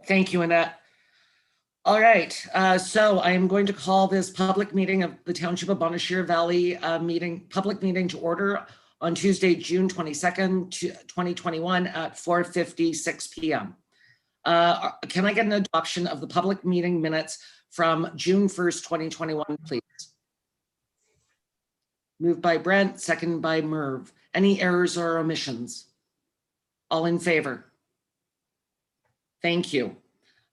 Thank you, Annette. All right, so I am going to call this public meeting of the Township of Bonnechere Valley public meeting to order on Tuesday, June 22nd, 2021 at 4:56 p.m. Can I get an adoption of the public meeting minutes from June 1st, 2021, please? Moved by Brent, second by Merv. Any errors or omissions? All in favor? Thank you.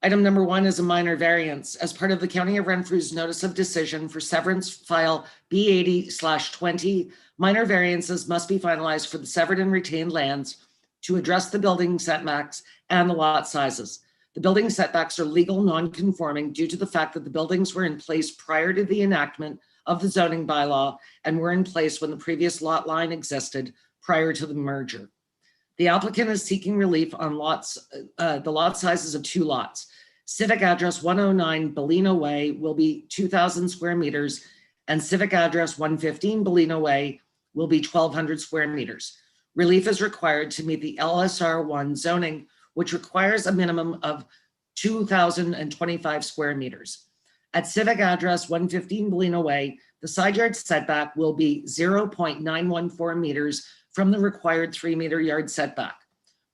Item number 1 is a minor variance. As part of the County of Renfrew's notice of decision for severance file B80/20, minor variances must be finalized for the severed and retained lands to address the building setbacks and the lot sizes. The building setbacks are legal non-conforming due to the fact that the buildings were in place prior to the enactment of the zoning bylaw and were in place when the previous lot line existed prior to the merger. The applicant is seeking relief on the lot sizes of 2 lots. Civic address 109 Bellino Way will be 2,000 square meters, and civic address 115 Bellino Way will be 1,200 square meters. Relief is required to meet the LSR1 zoning, which requires a minimum of 2,025 square meters. At civic address 115 Bellino Way, the side yard setback will be 0.914 meters from the required 3-meter yard setback.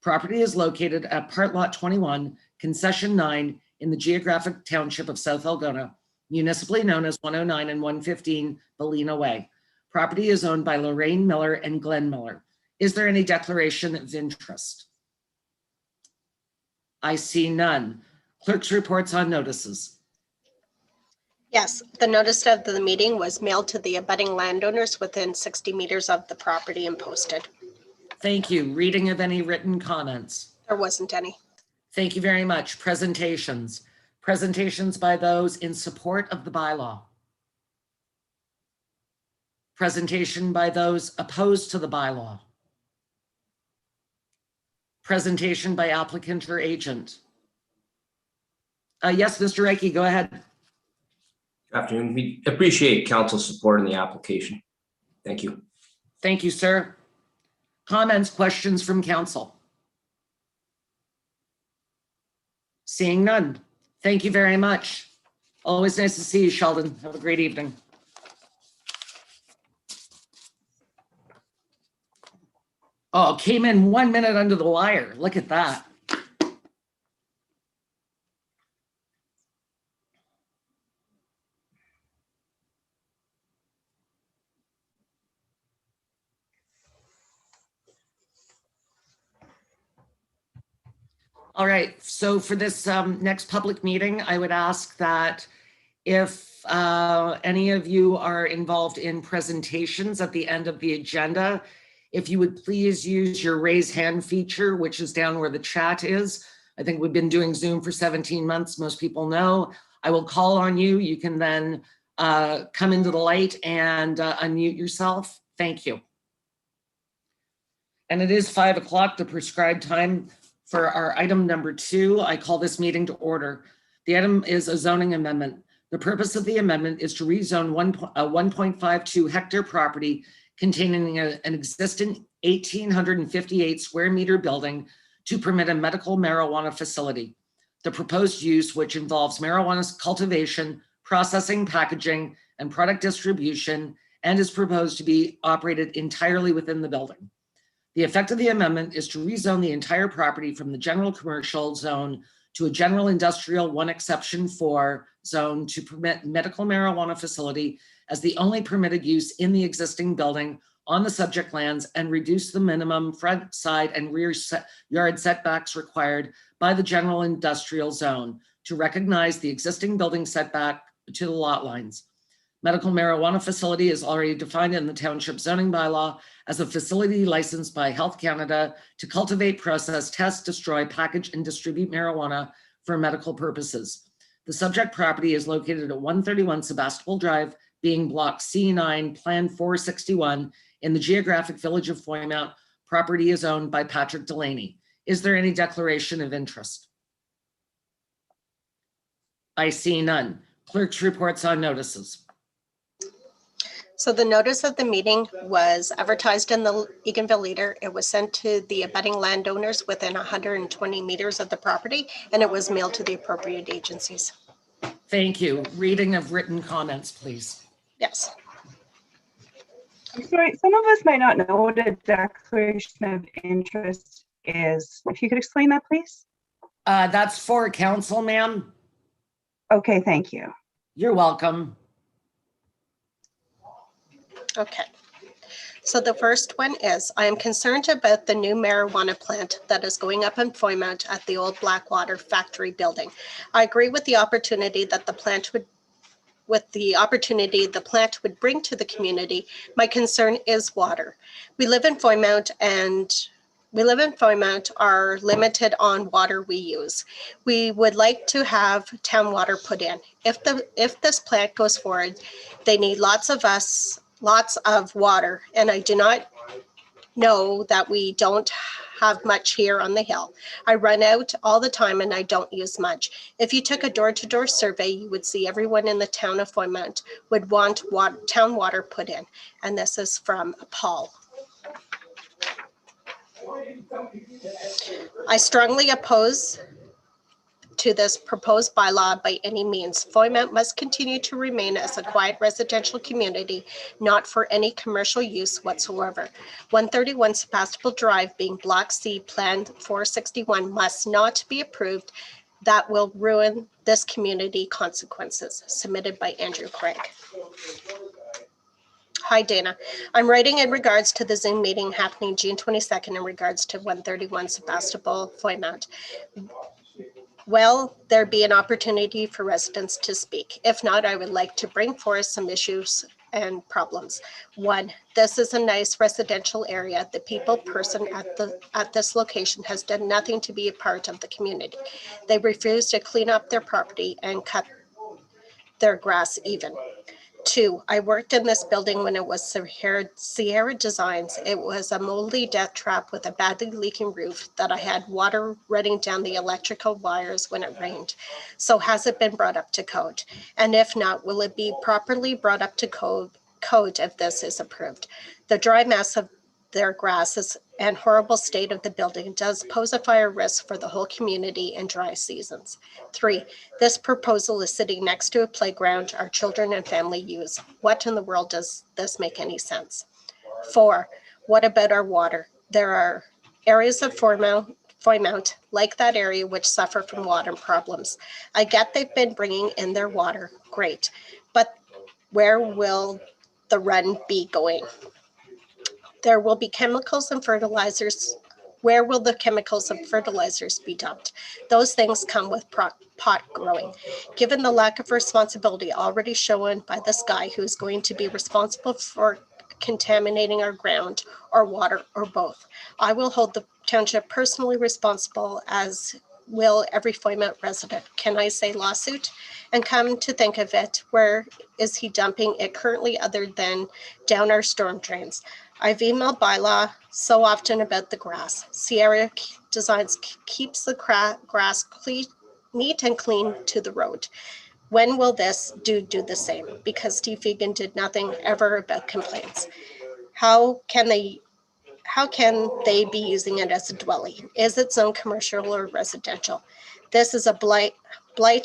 Property is located at Part Lot 21, Concession 9 in the geographic township of South Algona, municipally known as 109 and 115 Bellino Way. Property is owned by Lorraine Miller and Glenn Miller. Is there any declaration of interest? I see none. Clerk's reports on notices. Yes, the notice of the meeting was mailed to the abutting landowners within 60 meters of the property and posted. Thank you. Reading of any written comments? There wasn't any. Thank you very much. Presentations. Presentations by those in support of the bylaw. Presentation by those opposed to the bylaw. Presentation by applicant or agent. Yes, Mr. Reiki, go ahead. Good afternoon. We appreciate council support in the application. Thank you. Thank you, sir. Comments, questions from council? Seeing none. Thank you very much. Always nice to see you, Sheldon. Have a great evening. Oh, came in 1 minute under the wire. Look at that. All right, so for this next public meeting, I would ask that if any of you are involved in presentations at the end of the agenda, if you would please use your raise hand feature, which is down where the chat is. I think we've been doing Zoom for 17 months. Most people know. I will call on you. You can then come into the light and unmute yourself. Thank you. And it is 5 o'clock, the prescribed time for our item number 2. I call this meeting to order. The item is a zoning amendment. The purpose of the amendment is to rezone a 1.52 hectare property containing an existing 1,858 square meter building to permit a medical marijuana facility. The proposed use, which involves marijuana cultivation, processing, packaging, and product distribution, and is proposed to be operated entirely within the building. The effect of the amendment is to rezone the entire property from the general commercial zone to a general industrial 1 exception 4 zone to permit medical marijuana facility as the only permitted use in the existing building on the subject lands and reduce the minimum front, side, and rear yard setbacks required by the general industrial zone to recognize the existing building setback to the lot lines. Medical marijuana facility is already defined in the township zoning bylaw as a facility licensed by Health Canada to cultivate, process, test, destroy, package, and distribute marijuana for medical purposes. The subject property is located at 131 Sebastopol Drive, being block C9, plan 461 in the geographic village of Foymount. Property is owned by Patrick Delaney. Is there any declaration of interest? I see none. Clerk's reports on notices. So the notice of the meeting was advertised in the Eganville Leader. It was sent to the abutting landowners within 120 meters of the property, and it was mailed to the appropriate agencies. Thank you. Reading of written comments, please. Yes. I'm sorry, some of us might not know what a declaration of interest is. If you could explain that, please. That's for council, ma'am. Okay, thank you. You're welcome. Okay. So the first one is, I am concerned about the new marijuana plant that is going up in Foymount at the old Blackwater factory building. I agree with the opportunity that the plant would bring to the community. My concern is water. We live in Foymount are limited on water we use. We would like to have town water put in. If this plant goes forward, they need lots of water, and I do not know that we don't have much here on the hill. I run out all the time and I don't use much. If you took a door-to-door survey, you would see everyone in the town of Foymount would want town water put in. And this is from Paul. I strongly oppose to this proposed bylaw by any means. Foymount must continue to remain as a quiet residential community, not for any commercial use whatsoever. 131 Sebastopol Drive, being Block C, Plan 461, must not be approved. That will ruin this community. Consequences. Submitted by Andrew Craig. Hi, Dana. I'm writing in regards to the Zoom meeting happening June 22nd in regards to 131 Sebastopol, Foymount. Will there be an opportunity for residents to speak? If not, I would like to bring forth some issues and problems. One, this is a nice residential area. The person at this location has done nothing to be a part of the community. They refuse to clean up their property and cut their grass even. Two, I worked in this building when it was Sierra Designs. It was a moldy death trap with a badly leaking roof that I had water running down the electrical wires when it rained. So has it been brought up to code? And if not, will it be properly brought up to code if this is approved? The dry mess of their grasses and horrible state of the building does pose a fire risk for the whole community in dry seasons. 3, this proposal is sitting next to a playground our children and family use. What in the world does this make any sense? 4, what about our water? There are areas of Foymount, like that area, which suffer from water problems. I get they've been bringing in their water, great, but where will the run be going? There will be chemicals and fertilizers. Where will the chemicals and fertilizers be dumped? Those things come with pot growing. Given the lack of responsibility already shown by this guy who is going to be responsible for contaminating our ground or water or both, I will hold the township personally responsible, as will every Foymount resident. Can I say lawsuit? And come to think of it, where is he dumping it currently other than down our storm drains? I've emailed bylaw so often about the grass. Sierra Designs keeps the grass neat and clean to the road. When will this do the same? Because Steve Egan did nothing ever about complaints. How can they be using it as a dwelling? Is it zone commercial or residential? This is a blight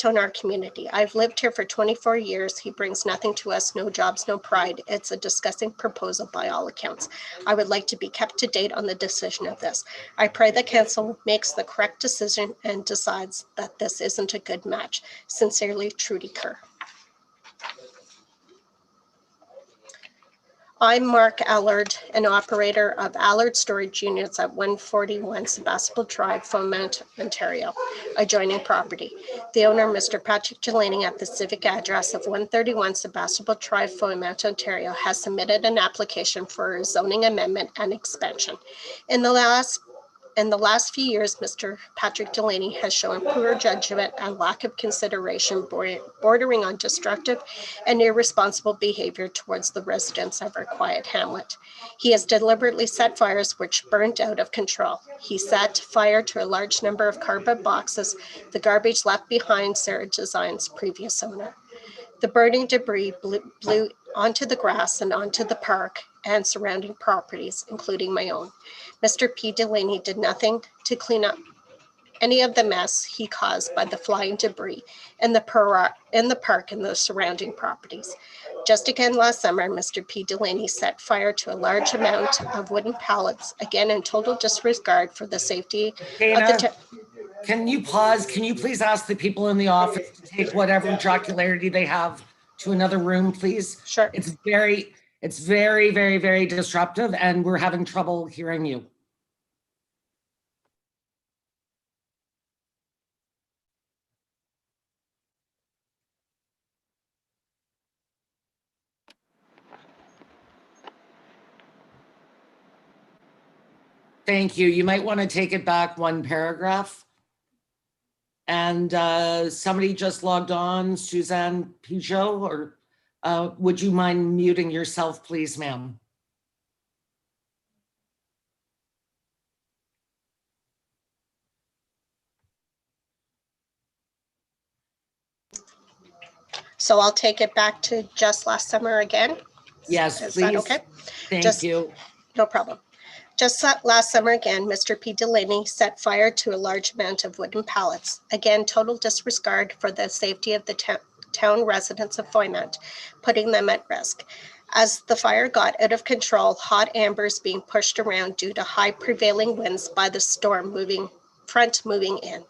on our community. I've lived here for 24 years. He brings nothing to us, no jobs, no pride. It's a disgusting proposal by all accounts. I would like to be kept to date on the decision of this. I pray the council makes the correct decision and decides that this isn't a good match. Sincerely, Trudy Kerr. I'm Mark Allard, an operator of Allard Storage Units at 141 Sebastopol Drive, Foymount, Ontario, adjoining property. The owner, Mr. Patrick Delaney, at the civic address of 131 Sebastopol Drive, Foymount, Ontario, has submitted an application for a zoning amendment and expansion. In the last few years, Mr. Patrick Delaney has shown poor judgment and lack of consideration, bordering on destructive and irresponsible behavior towards the residents of our quiet hamlet. He has deliberately set fires which burned out of control. He set fire to a large number of cardboard boxes, the garbage left behind Sarah Design's previous owner. The burning debris blew onto the grass and onto the park and surrounding properties, including my own. Mr. P. Delaney did nothing to clean up any of the mess he caused by the flying debris in the park and the surrounding properties. Just again last summer, Mr. P. Delaney set fire to a large amount of wooden pallets, again in total disregard for the safety of Dana, the can you pause? Can you please ask the people in the office to take whatever jocularity they have to another room, please? Sure. It's very, very disruptive, and we're having trouble hearing you. Thank you. You might want to take it back one paragraph. And somebody just logged on, Suzanne Pigeot, or would you mind muting yourself, please, ma'am? So I'll take it back to just last summer again. Yes, Is please. that okay? Thank Just- you. No problem. Just last summer again, Mr. P. Delaney set fire to a large amount of wooden pallets. Again, total disregard for the safety of the town residents of Foymount, putting them at risk. As the fire got out of control, hot embers being pushed around due to high prevailing winds by the storm moving in.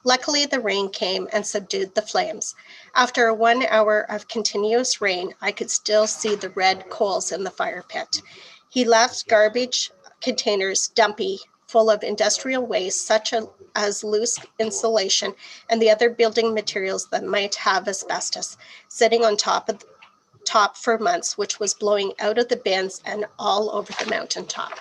Luckily, the rain came and subdued the flames. After 1 hour of continuous rain, I could still see the red coals in the fire pit. He left garbage containers dumpy, full of industrial waste such as loose insulation and the other building materials that might have asbestos, sitting on top for months, which was blowing out of the bins and all over the mountaintop.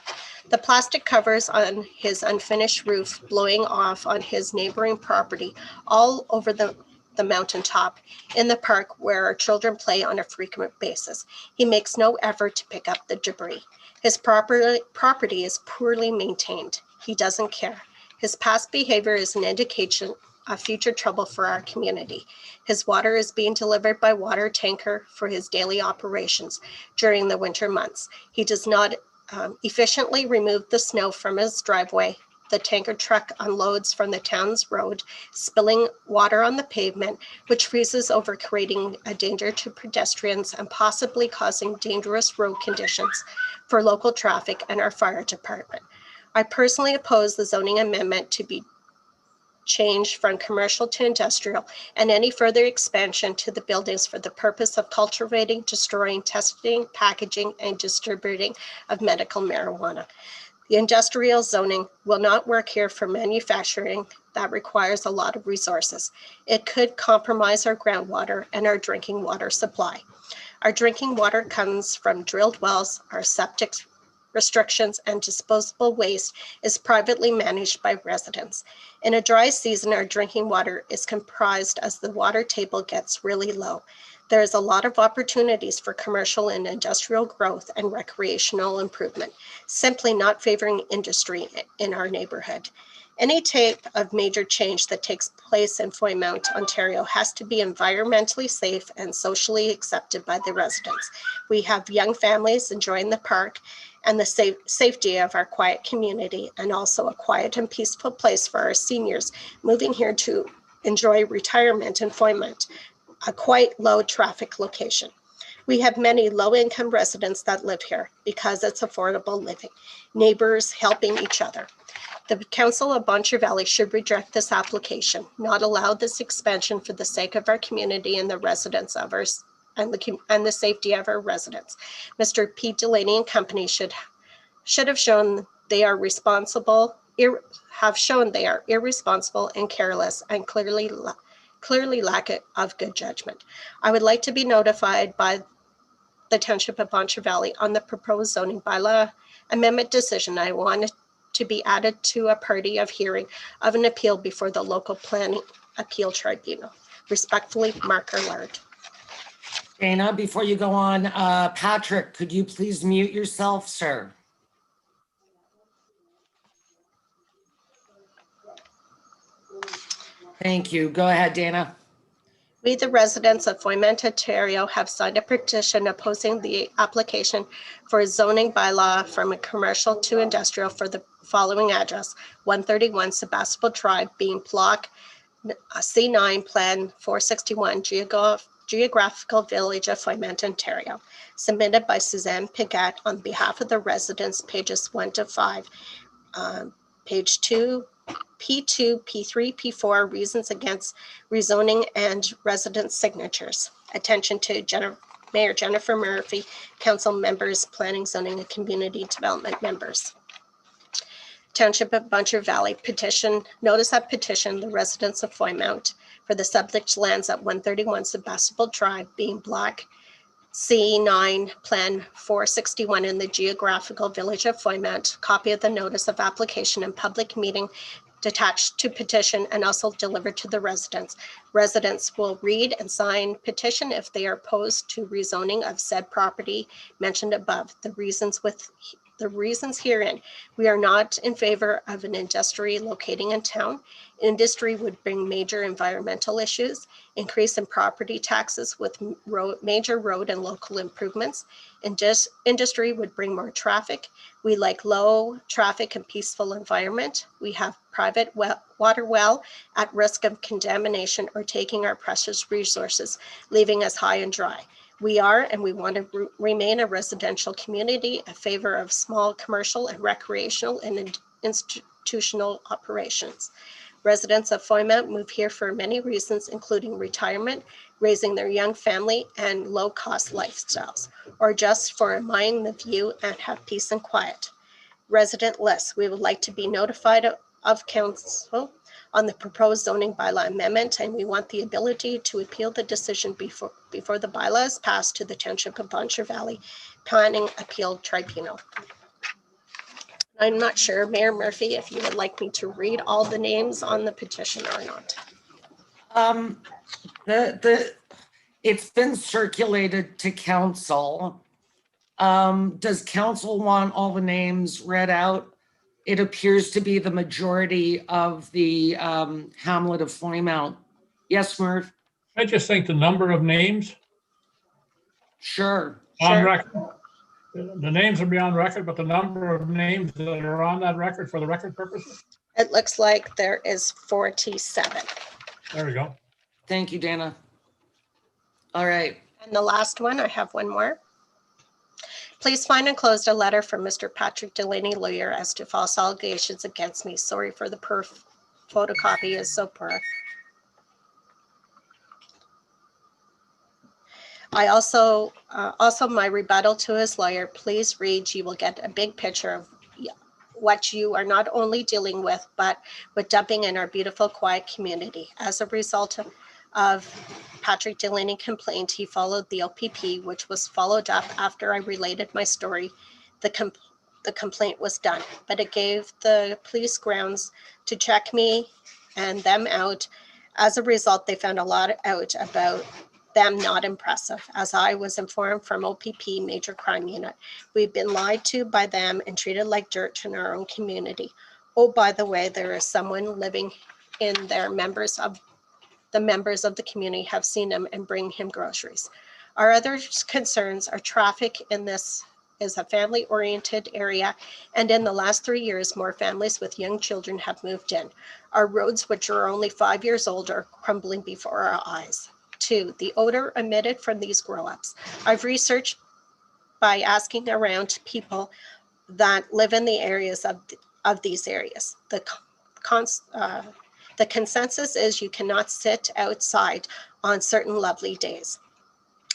The plastic covers on his unfinished roof blowing off on his neighboring property, all over the mountaintop in the park where our children play on a frequent basis. He makes no effort to pick up the debris. His property is poorly maintained. He doesn't care. His past behavior is an indication of future trouble for our community. His water is being delivered by water tanker for his daily operations during the winter months. He does not efficiently remove the snow from his driveway. The tanker truck unloads from the town's road, spilling water on the pavement, which freezes over, creating a danger to pedestrians and possibly causing dangerous road conditions for local traffic and our fire department. I personally oppose the zoning amendment to be changed from commercial to industrial and any further expansion to the buildings for the purpose of cultivating, destroying, testing, packaging, and distributing of medical marijuana. The industrial zoning will not work here for manufacturing that requires a lot of resources. It could compromise our groundwater and our drinking water supply. Our drinking water comes from drilled wells, our septic restrictions, and disposable waste is privately managed by residents. In a dry season, our drinking water is comprised as the water table gets really low. There is a lot of opportunities for commercial and industrial growth and recreational improvement, simply not favoring industry in our neighborhood. Any type of major change that takes place in Foymount, Ontario has to be environmentally safe and socially accepted by the residents. We have young families enjoying the park and the safety of our quiet community, and also a quiet and peaceful place for our seniors moving here to enjoy retirement in Foymount, a quite low traffic location. We have many low-income residents that live here because it's affordable living, neighbors helping each other. The Council of Bon Valley should reject this application, not allow this expansion for the sake of our community and the residents of ours and the safety of our residents. Mr. P. Delaney and company should have shown they are irresponsible and careless and clearly lack of good judgment. I would like to be notified by the Township of Bon Valley on the proposed zoning bylaw amendment decision. I want to be added to a party of hearing of an appeal before the local planning appeal tribunal. Respectfully, Mark Allard. Dana, before you go on, Patrick, could you please mute yourself, sir? Thank you. Go ahead, Dana. We, the residents of Foyment, Ontario, have signed a petition opposing the application for a zoning bylaw from a commercial to industrial for the following address: 131 Sebastopol Drive, being block C9, Plan 461, Geographical Village of Foyment, Ontario, submitted by Suzanne Pigat on behalf of the residents, pages 1 to 5. Page 2, P2, P3, P4, reasons against rezoning and resident signatures. Attention to Mayor Jennifer Murphy, council members, planning, zoning, and community development members. Township of Buncher Valley petition, notice that petition, the residents of Foymount for the subject lands at 131 Sebastopol Drive, being block C9, Plan 461 in the geographical village of Foymount. Copy of the notice of application and public meeting attached to petition and also delivered to the residents. Residents will read and sign petition if they are opposed to rezoning of said property mentioned above. The reasons herein: we are not in favor of an industry locating in town. Industry would bring major environmental issues, increase in property taxes with major road and local improvements. Industry would bring more traffic. We like low traffic and peaceful environment. We have private water well at risk of contamination or taking our precious resources, leaving us high and dry. We are, and we want to remain, a residential community, a favor of small commercial and recreational and institutional operations. Residents of Foymount move here for many reasons, including retirement, raising their young family, and low-cost lifestyles, or just for admiring the view and have peace and quiet. Resident list: we would like to be notified of council on the proposed zoning bylaw amendment, and we want the ability to appeal the decision before the bylaw is passed to the Township of Buncher Valley Planning Appeal Tribunal. I'm not sure, Mayor Murphy, if you would like me to read all the names on the petition or not. It's been circulated to council. Does council want all the names read out? It appears to be the majority of the hamlet of Foymount. Yes, Murph? I just think the number of names Sure. on Sure. record, the names will be on record, but the number of names that are on that record for the record purposes. It looks like there is 47. There we go. Thank you, Dana. All right. And the last one, I have one more. Please find enclosed a letter from Mr. Patrick Delaney, lawyer, as to false allegations against me. Sorry for the photocopy is so poor. I also my rebuttal to his lawyer, please read. You will get a big picture of what you are not only dealing with, but with dumping in our beautiful, quiet community. As a result of Patrick Delaney complaint, he followed the OPP, which was followed up after I related my story. The complaint was done, but it gave the police grounds to check me and them out. As a result, they found a lot out about them not impressive. As I was informed from OPP Major Crime Unit, we've been lied to by them and treated like dirt in our own community. Oh, by the way, there is someone living in there. Members of the community have seen him and bring him groceries. Our other concerns are traffic in this is a family-oriented area, and in the last 3 years, more families with young children have moved in. Our roads, which are only 5 years old, are crumbling before our eyes. 2, the odor emitted from these grow-ups. I've researched by asking around people that live in the areas of these areas. The consensus is you cannot sit outside on certain lovely days.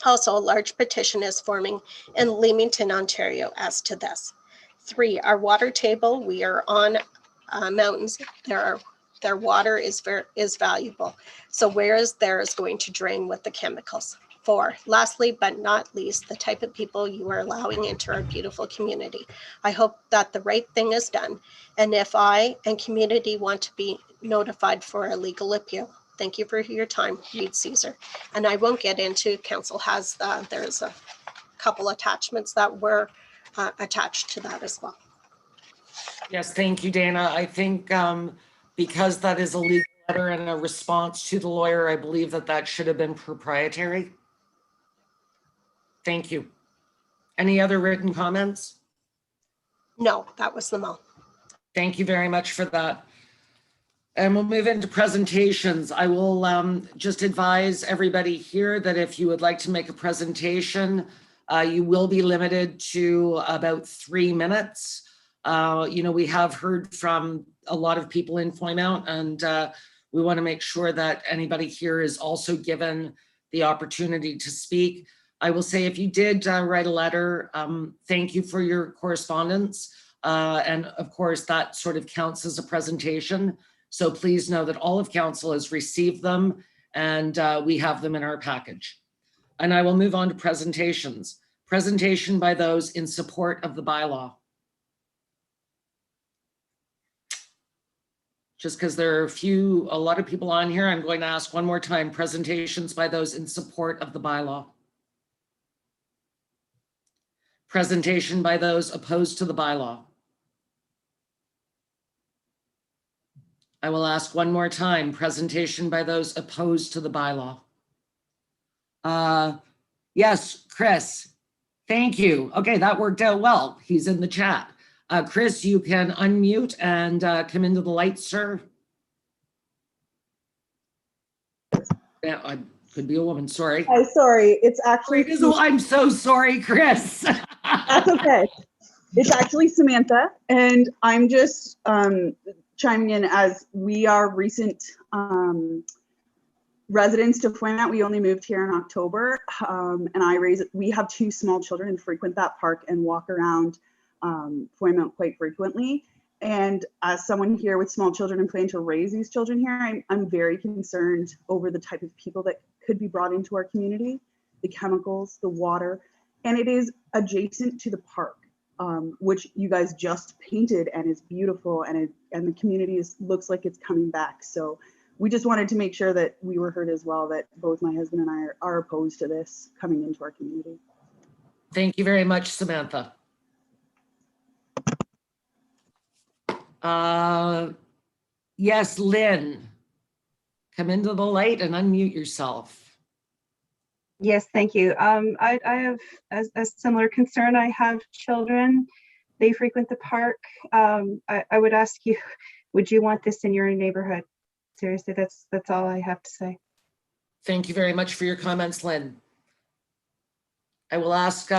Also, a large petition is forming in Leamington, Ontario as to this. 3, our water table. We are on mountains. Their water is valuable. So where is theirs going to drain with the chemicals? 4, lastly, but not least, the type of people you are allowing into our beautiful community. I hope that the right thing is done. And if I and community want to be notified for a legal appeal, thank you for your time, Reed Caesar. And I won't get into, council has, there's a couple attachments that were attached to that as well. Yes, thank you, Dana. I think because that is a legal letter and a response to the lawyer. I believe that that should have been proprietary. Thank you. Any other written comments? No, that was them all. Thank you very much for that. And we'll move into presentations. I will just advise everybody here that if you would like to make a presentation, you will be limited to about 3 minutes. We have heard from a lot of people in Foymount, and we want to make sure that anybody here is also given the opportunity to speak. I will say, if you did write a letter, thank you for your correspondence. And of course, that sort of counts as a presentation. So please know that all of council has received them, and we have them in our package. And I will move on to presentations. Presentation by those in support of the bylaw. Just because there are a lot of people on here, I'm going to ask one more time, presentations by those in support of the bylaw. Presentation by those opposed to the bylaw. I will ask one more time, presentation by those opposed to the bylaw. Yes, Chris, thank you. Okay, that worked out well. He's in the chat. Chris, you can unmute and come into the light, sir. Yeah, I could be a woman, sorry. Hi, sorry. It's actually. I'm so sorry, Chris. That's okay. It's actually Samantha, and I'm just chiming in as we are recent residents to Foymount. We only moved here in October, and we have 2 small children and frequent that park and walk around Foymount quite frequently. And as someone here with small children and plan to raise these children here, I'm very concerned over the type of people that could be brought into our community, the chemicals, the water, and it is adjacent to the park, which you guys just painted and is beautiful, and the community looks like it's coming back. So we just wanted to make sure that we were heard as well, that both my husband and I are opposed to this coming into our community. Thank you very much, Samantha. Yes, Lynn, come into the light and unmute yourself. Yes, thank you. I have a similar concern. I have children. They frequent the park. I would ask you, would you want this in your neighborhood? Seriously, that's all I have to say. Thank you very much for your comments, Lynn. I will ask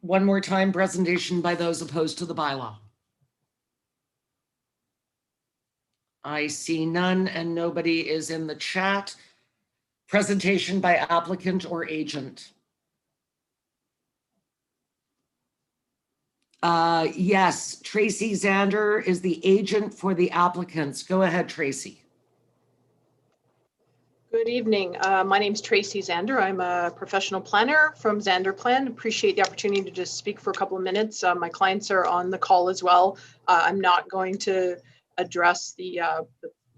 one more time, presentation by those opposed to the bylaw. I see none and nobody is in the chat. Presentation by applicant or agent. Yes, Tracy Zander is the agent for the applicants. Go ahead, Tracy. Good evening. My name is Tracy Zander. I'm a professional planner from Zander Plan. Appreciate the opportunity to just speak for a couple of minutes. My clients are on the call as well. I'm not going to address the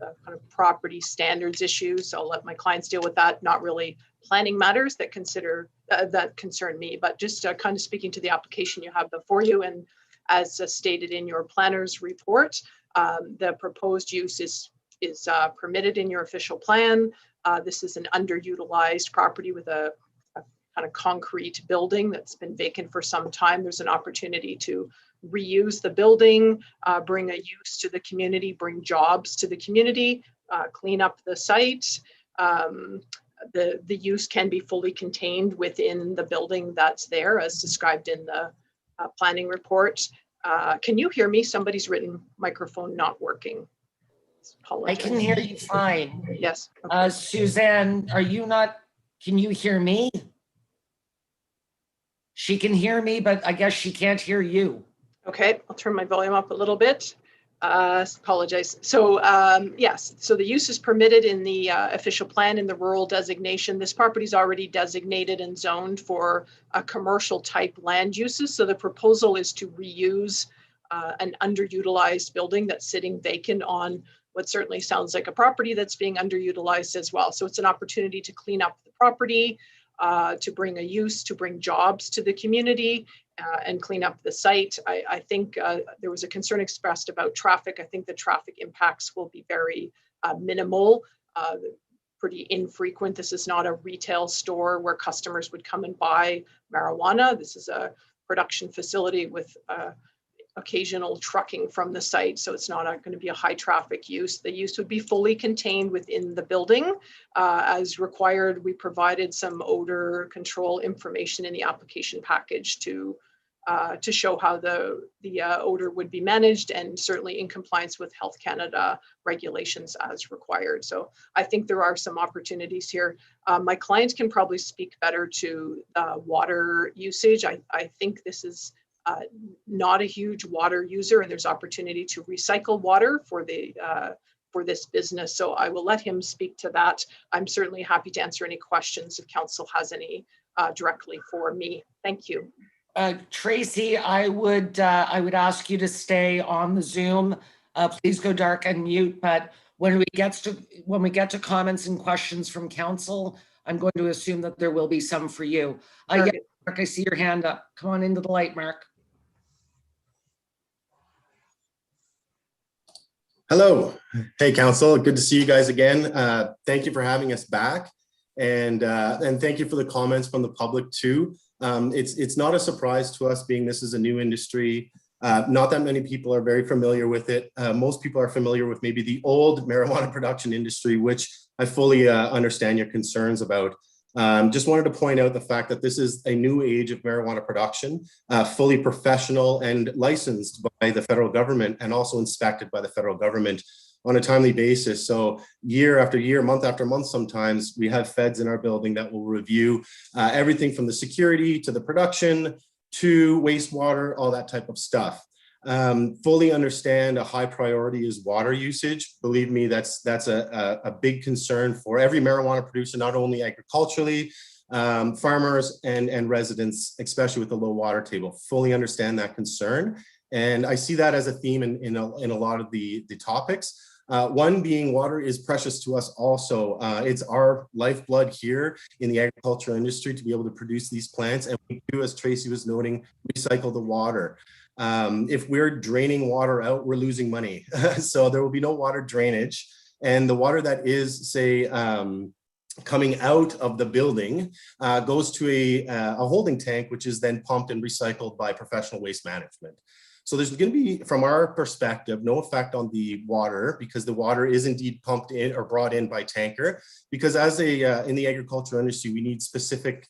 kind of property standards issues. I'll let my clients deal with that. Not really planning matters that concern me, but just kind of speaking to the application you have before you. And as stated in your planner's report, the proposed use is permitted in your official plan. This is an underutilized property with a kind of concrete building that's been vacant for some time. There's an opportunity to reuse the building, bring a use to the community, bring jobs to the community, clean up the site. The use can be fully contained within the building that's there as described in the planning report. Can you hear me? Somebody's written microphone not working. I can hear you fine. Yes. Okay. Suzanne, can you hear me? She can hear me, but I guess she can't hear you. Okay, I'll turn my volume up a little bit. Apologize. So yes, so the use is permitted in the official plan in the rural designation. This property is already designated and zoned for commercial type land uses. So the proposal is to reuse an underutilized building that's sitting vacant on what certainly sounds like a property that's being underutilized as well. So it's an opportunity to clean up the property, to bring a use, to bring jobs to the community, and clean up the site. I think there was a concern expressed about traffic. I think the traffic impacts will be very minimal, pretty infrequent. This is not a retail store where customers would come and buy marijuana. This is a production facility with occasional trucking from the site. So it's not going to be a high traffic use. The use would be fully contained within the building. As required, we provided some odor control information in the application package to show how the odor would be managed, and certainly in compliance with Health Canada regulations as required. So I think there are some opportunities here. My clients can probably speak better to water usage. I think this is not a huge water user, and there's opportunity to recycle water for this business. So I will let him speak to that. I'm certainly happy to answer any questions if council has any directly for me. Thank you. Tracy, I would ask you to stay on the Zoom. Please go dark and mute. But when we get to comments and questions from council, I'm going to assume that there will be some for you. Yeah, Mark, I see your hand up. Come on into the light, Mark. Hello. Hey, council. Good to see you guys again. Thank you for having us back. And thank you for the comments from the public too. It's not a surprise to us, being this is a new industry. Not that many people are very familiar with it. Most people are familiar with maybe the old marijuana production industry, which I fully understand your concerns about. Just wanted to point out the fact that this is a new age of marijuana production, fully professional and licensed by the federal government, and also inspected by the federal government on a timely basis. So year after year, month after month, sometimes we have feds in our building that will review everything from the security to the production to wastewater, all that type of stuff. Fully understand a high priority is water usage. Believe me, that's a big concern for every marijuana producer, not only agriculturally, farmers and residents, especially with the low water table. Fully understand that concern. And I see that as a theme in a lot of the topics. One being water is precious to us also. It's our lifeblood here in the agricultural industry to be able to produce these plants. And we do, as Tracy was noting, recycle the water. If we're draining water out, we're losing money. So there will be no water drainage. And the water that is, say, coming out of the building goes to a holding tank, which is then pumped and recycled by professional waste management. So there's going to be, from our perspective, no effect on the water, because the water is indeed pumped in or brought in by tanker. Because as in the agricultural industry, we need specific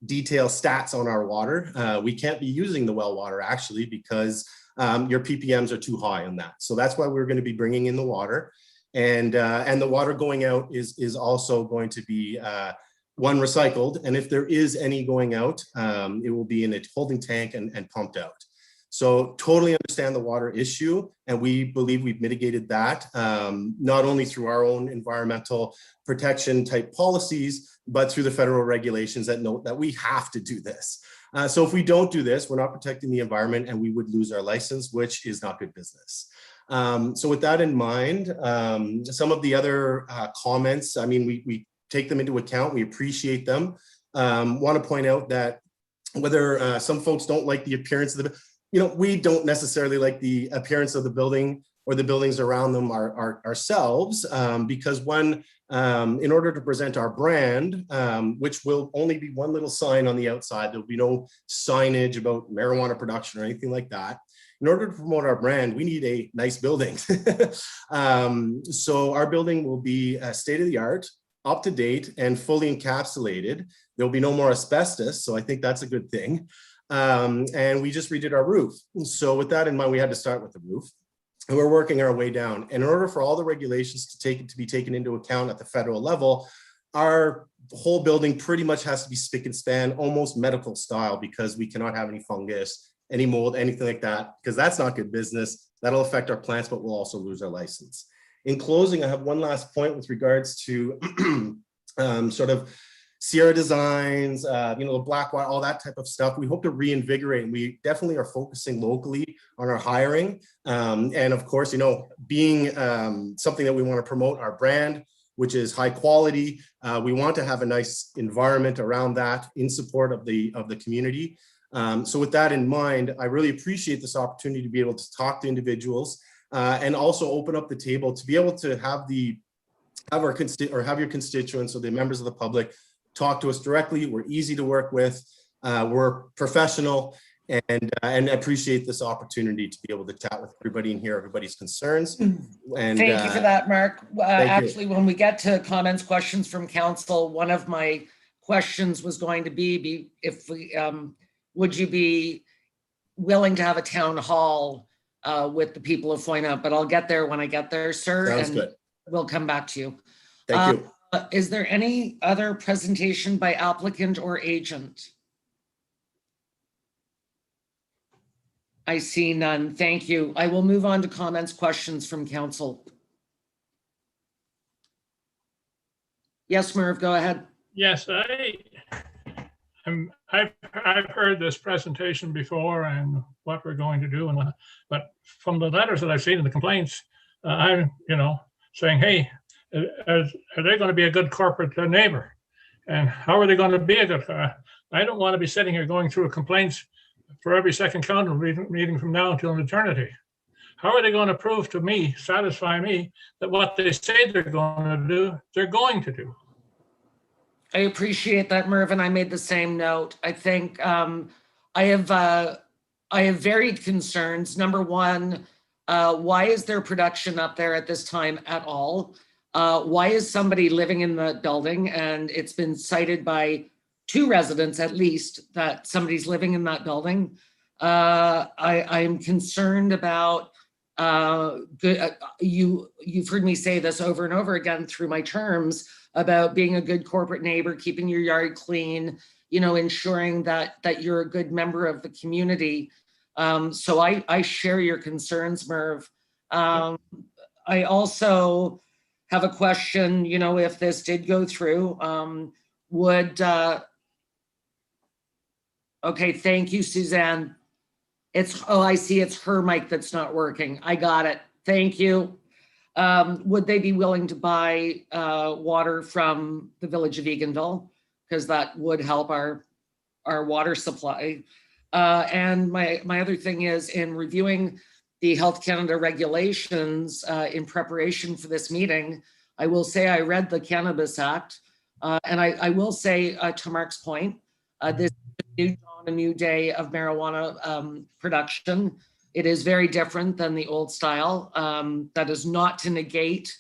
detailed stats on our water. We can't be using the well water actually, because your ppms are too high on that. So that's why we're going to be bringing in the water, and the water going out is also going to be one, recycled, and if there is any going out, it will be in a holding tank and pumped out. So totally understand the water issue, and we believe we've mitigated that, not only through our own environmental protection type policies, but through the federal regulations that note that we have to do this. So if we don't do this, we're not protecting the environment, and we would lose our license, which is not good business. So with that in mind, some of the other comments, I mean, we take them into account, we appreciate them. Want to point out that whether some folks don't like the appearance of the, we don't necessarily like the appearance of the building or the buildings around them ourselves, because one, in order to present our brand, which will only be one little sign on the outside, there'll be no signage about marijuana production or anything like that. In order to promote our brand, we need a nice building. So our building will be state-of-the-art, up to date, and fully encapsulated. There'll be no more asbestos, so I think that's a good thing. And we just redid our roof. So with that in mind, we had to start with the roof, and we're working our way down. And in order for all the regulations to be taken into account at the federal level, our whole building pretty much has to be spick and span, almost medical style, because we cannot have any fungus, any mold, anything like that, because that's not good business. That'll affect our plants, but we'll also lose our license. In closing, I have one last point with regards to sort of Sierra Designs, the Blackwater, all that type of stuff. We hope to reinvigorate, and we definitely are focusing locally on our hiring. And of course, being something that we want to promote our brand, which is high quality. We want to have a nice environment around that in support of the community. So with that in mind, I really appreciate this opportunity to be able to talk to individuals, and also open up the table to be able to have have your constituents or the members of the public talk to us directly. We're easy to work with. We're professional, and appreciate this opportunity to be able to chat with everybody and hear everybody's concerns. And Thank you for that, Mark. thank you. Actually, when we get to comments, questions from council, one of my questions was going to be if we, would you be willing to have a town hall with the people of Foymount? But I'll get there when I get there, sir. Sounds and good. We'll come back to you. Thank you. Is there any other presentation by applicant or agent? I see none. Thank you. I will move on to comments, questions from council. Yes, Merv, go ahead. Yes, I've heard this presentation before and what we're going to do and what, but from the letters that I've seen in the complaints, I'm, saying, hey, are they going to be a good corporate neighbor? And how are they going to be a good? I don't want to be sitting here going through complaints for every second council meeting from now until eternity. How are they going to prove to me, satisfy me, that what they say they're going to do, they're going to do? I appreciate that, Merv, and I made the same note. I think I have varied concerns. Number one, why is there production up there at this time at all? Why is somebody living in the building? And it's been cited by 2 residents at least that somebody's living in that building. I'm concerned about you've heard me say this over and over again through my terms about being a good corporate neighbor, keeping your yard clean, ensuring that you're a good member of the community. So I share your concerns, Merv. I also have a question, if this did go through, okay, thank you, Suzanne. I see it's her mic that's not working. I got it. Thank you. Would they be willing to buy water from the village of Eganville? Because that would help our water supply. And my other thing is, in reviewing the Health Canada regulations in preparation for this meeting, I will say I read the Cannabis Act, and I will say, to Mark's point, this is a new day of marijuana production. It is very different than the old style. That is not to negate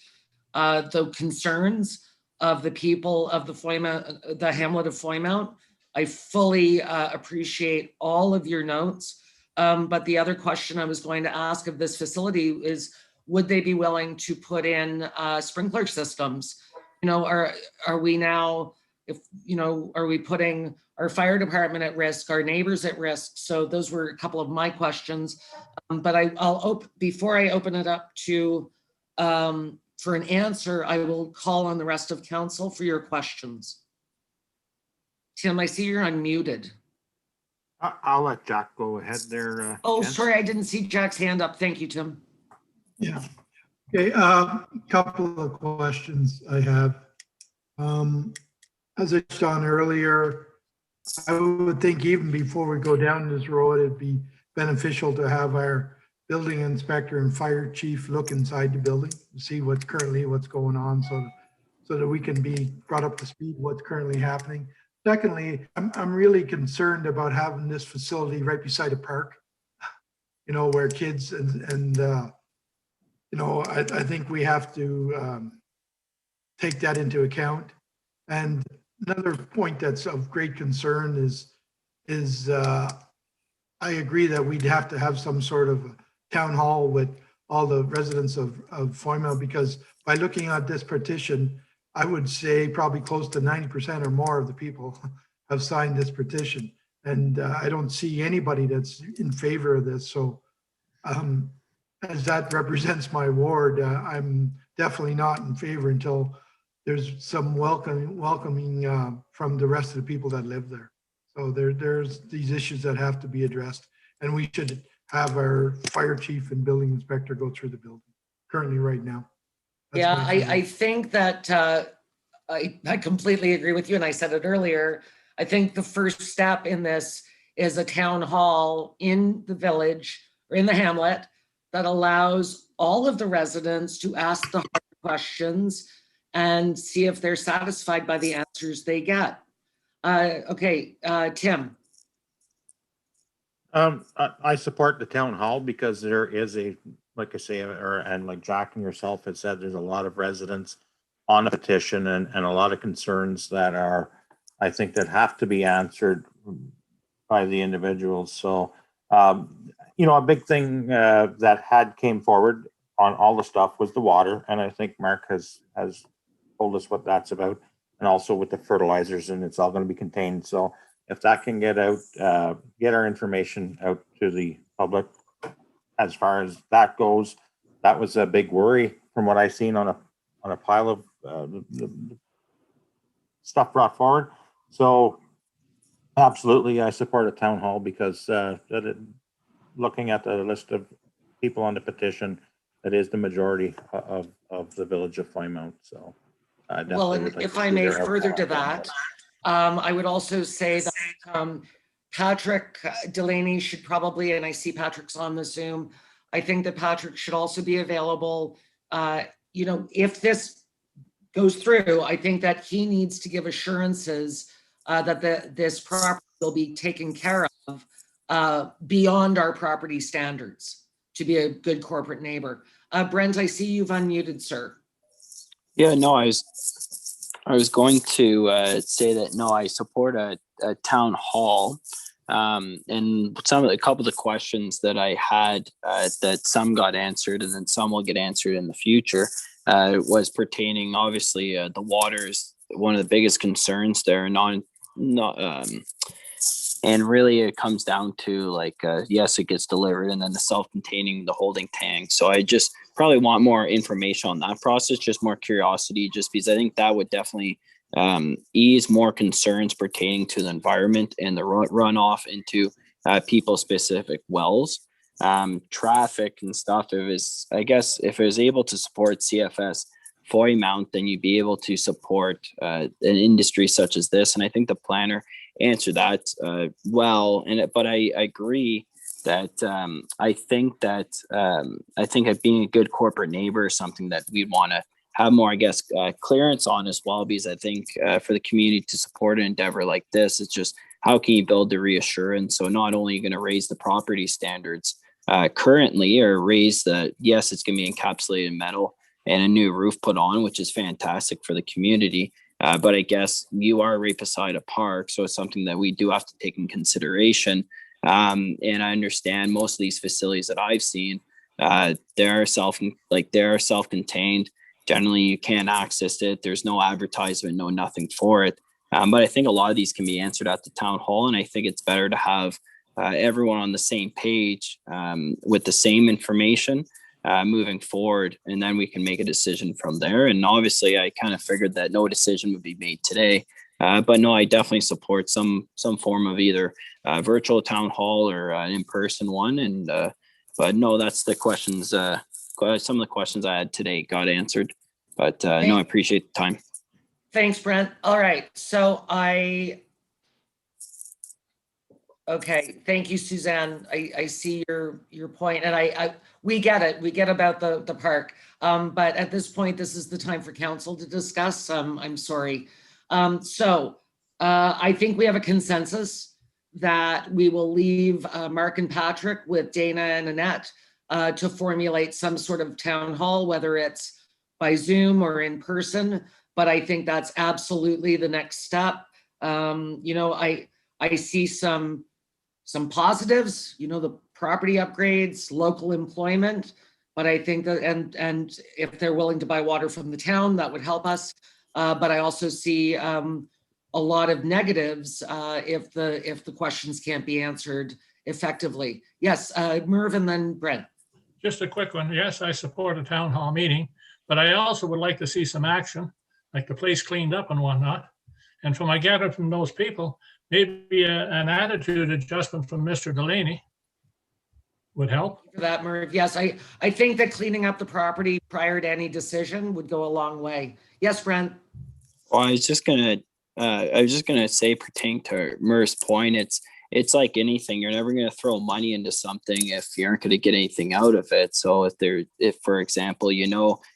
the concerns of the people of the hamlet of Foymount. I fully appreciate all of your notes. But the other question I was going to ask of this facility is, would they be willing to put in sprinkler systems? Are we now, are we putting our fire department at risk, our neighbors at risk? So those were a couple of my questions. But before I open it up to for an answer, I will call on the rest of council for your questions. Tim, I see you're unmuted. I'll let Jack go ahead there. Oh, Jen. sorry, I didn't see Jack's hand up. Thank you, Tim. Yeah. Okay. Couple of questions I have. As I touched on earlier, I would think even before we go down this road, it'd be beneficial to have our building inspector and fire chief look inside the building to see what's going on, so that we can be brought up to speed what's currently happening. Secondly, I'm really concerned about having this facility right beside a park, where kids and I think we have to take that into account. And another point that's of great concern is I agree that we'd have to have some sort of town hall with all the residents of Foymount, because by looking at this petition, I would say probably close to 90% or more of the people have signed this petition. And I don't see anybody that's in favor of this. So as that represents my ward, I'm definitely not in favor until there's some welcoming from the rest of the people that live there. So there's these issues that have to be addressed, and we should have our fire chief and building inspector go through the building currently right now. Yeah, I think that I completely agree with you, and I said it earlier. I think the first step in this is a town hall in the village or in the hamlet that allows all of the residents to ask the hard questions and see if they're satisfied by the answers they get. Okay, Tim. I support the town hall because there is like I say, and like Jack and yourself had said, there's a lot of residents on the petition and a lot of concerns that are, I think, that have to be answered by the individuals. So, a big thing that had came forward on all the stuff was the water. And I think Mark has told us what that's about, and also with the fertilizers, and it's all going to be contained. So if that can get out, get our information out to the public as far as that goes, that was a big worry from what I've seen on a pile of the stuff brought forward. So absolutely, I support a town hall because looking at the list of people on the petition, that is the majority of the village of Flymount. So Well, and if I may further to that, I would also say that Patrick Delaney should probably, and I see Patrick's on the Zoom, I think that Patrick should also be available. If this goes through, I think that he needs to give assurances that this property will be taken care of beyond our property standards to be a good corporate neighbor. Brent, I see you've unmuted, sir. Yeah, no, I was going to say that no, I support a town hall, and a couple of the questions that I had that some got answered and then some will get answered in the future was pertaining, obviously, the water is one of the biggest concerns there, and really it comes down to yes, it gets delivered, and then the self-containing, the holding tank. So I just probably want more information on that process, just more curiosity, just because I think that would definitely ease more concerns pertaining to the environment and the runoff into people specific wells. Traffic and stuff, if it was able to support CFS Flymount, then you'd be able to support an industry such as this. And I think the planner answered that well. But I agree that I think that being a good corporate neighbor is something that we'd want to have more, clearance on as well, because I think for the community to support an endeavor like this, it's just how can you build the reassurance? So not only are you going to raise the property standards currently, or raise yes, it's going to be encapsulated metal and a new roof put on, which is fantastic for the community. But I guess you are right beside a park, so it's something that we do have to take in consideration. And I understand most of these facilities that I've seen, they're self-contained. Generally, you can't access it. There's no advertisement, no nothing for it. But I think a lot of these can be answered at the town hall, and I think it's better to have everyone on the same page with the same information moving forward, and then we can make a decision from there. And obviously, I kind of figured that no decision would be made today. But no, I definitely support some form of either virtual town hall or an in-person one. And but no, that's the questions. Some of the questions I had today got answered. But no, I appreciate the time. Thanks, Brent. All right, so okay, thank you, Suzanne. I see your point, and we get it. We get about the park. But at this point, this is the time for council to discuss. I'm sorry. So I think we have a consensus that we will leave Mark and Patrick with Dana and Annette to formulate some sort of town hall, whether it's by Zoom or in person. But I think that's absolutely the next step. I see some positives, the property upgrades, local employment, but I think that, and if they're willing to buy water from the town, that would help us. But I also see a lot of negatives if the questions can't be answered effectively. Yes, Merv and then Brent. Just a quick one. Yes, I support a town hall meeting, but I also would like to see some action, like the place cleaned up and whatnot. And from I gather from those people, maybe an attitude adjustment from Mr. Delaney would help. For that, Merv. Yes, I think that cleaning up the property prior to any decision would go a long way. Yes, Brent. Well, I was just gonna say, pertaining to Merv's point, it's like anything, you're never going to throw money into something if you aren't going to get anything out of it. So if for example,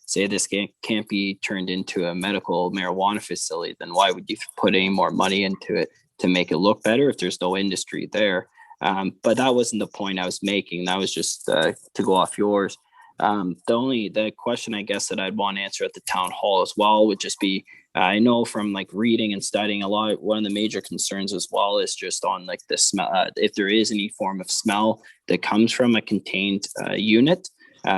say this can't be turned into a medical marijuana facility, then why would you put any more money into it to make it look better if there's no industry there? But that wasn't the point I was making. That was just to go off yours. The question I guess that I'd want to answer at the town hall as well would just be, I know from like reading and studying a lot, one of the major concerns as well is just on like the smell, if there is any form of smell that comes from a contained unit,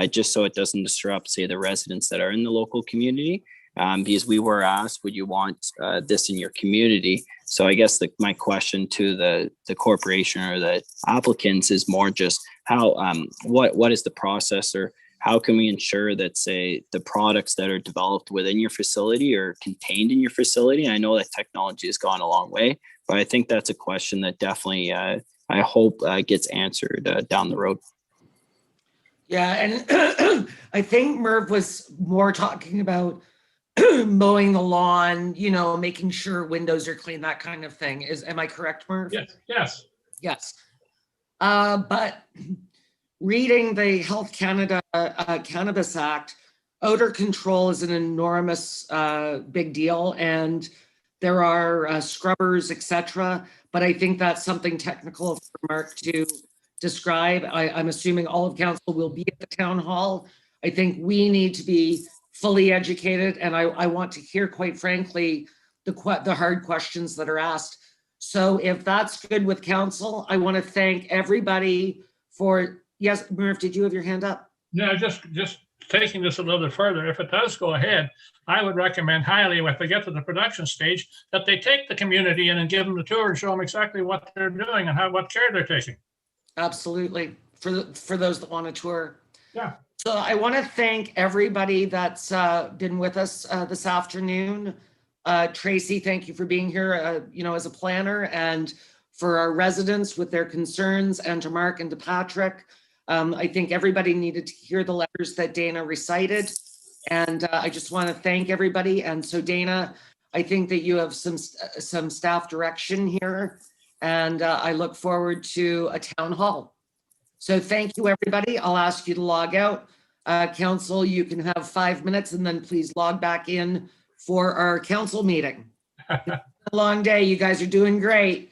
just so it doesn't disrupt, say, the residents that are in the local community. Because we were asked, would you want this in your community? So I guess my question to the corporation or the applicants is more just how, what is the process, or how can we ensure that, say, the products that are developed within your facility are contained in your facility? I know that technology has gone a long way, but I think that's a question that definitely I hope gets answered down the road. Yeah, and I think Merv was more talking about mowing the lawn, making sure windows are clean, that kind of thing. Am I correct, Merv? Yes. Yes. But reading the Health Canada Cannabis Act, odor control is an enormous big deal, and there are scrubbers, etc. But I think that's something technical for Mark to describe. I'm assuming all of council will be at the town hall. I think we need to be fully educated, and I want to hear, quite frankly, the hard questions that are asked. So if that's good with council, I want to thank everybody for, yes, Murph, did you have your hand up? Yeah, just taking this a little bit further, if it does go ahead, I would recommend highly, if they get to the production stage, that they take the community in and give them the tour and show them exactly what they're doing and what care they're taking. Absolutely, for those that want to tour. Yeah. So I want to thank everybody that's been with us this afternoon. Tracy, thank you for being here, as a planner, and for our residents with their concerns, and to Mark and to Patrick. I think everybody needed to hear the letters that Dana recited, and I just want to thank everybody. And so Dana, I think that you have some staff direction here, and I look forward to a town hall. So thank you, everybody. I'll ask you to log out. Council, you can have 5 minutes, and then please log back in for our council meeting. It's been a long day. You guys are doing great.